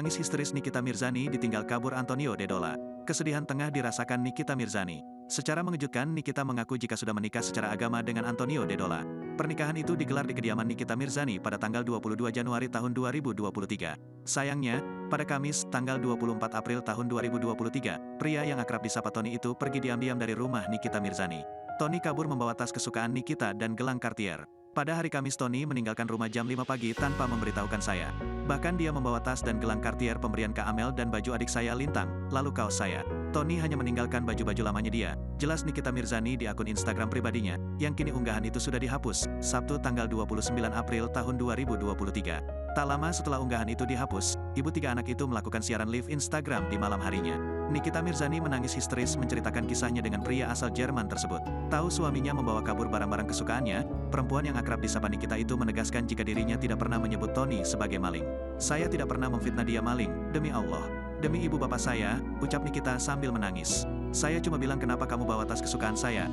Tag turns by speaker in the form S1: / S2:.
S1: Menangis histeris Nikita Mirzani ditinggal kabur Antonio Dedola. Kesedihan tengah dirasakan Nikita Mirzani. Secara mengejutkan, Nikita mengaku jika sudah menikah secara agama dengan Antonio Dedola. Pernikahan itu digelar di kediaman Nikita Mirzani pada tanggal 22 Januari tahun 2023. Sayangnya, pada Kamis, tanggal 24 April tahun 2023, pria yang akrab disapa Tony itu pergi diam-diam dari rumah Nikita Mirzani. Tony kabur membawa tas kesukaan Nikita dan gelang Cartier. Pada hari Kamis, Tony meninggalkan rumah jam 5 pagi tanpa memberitahukan saya. Bahkan dia membawa tas dan gelang Cartier pemberian Kak Amel dan baju adik saya Lintang, lalu kaos saya. Tony hanya meninggalkan baju-baju lamanya dia, jelas Nikita Mirzani di akun Instagram pribadinya, yang kini unggahan itu sudah dihapus, Sabtu tanggal 29 April tahun 2023. Tak lama setelah unggahan itu dihapus, ibu tiga anak itu melakukan siaran live Instagram di malam harinya. Nikita Mirzani menangis histeris menceritakan kisahnya dengan pria asal Jerman tersebut. Tahu suaminya membawa kabur barang-barang kesukaannya, perempuan yang akrab disapa Nikita itu menegaskan jika dirinya tidak pernah menyebut Tony sebagai maling. Saya tidak pernah memfitnah dia maling, demi Allah. Demi ibu bapak saya, ucap Nikita sambil menangis. Saya cuma bilang kenapa kamu bawa tas kesukaan saya,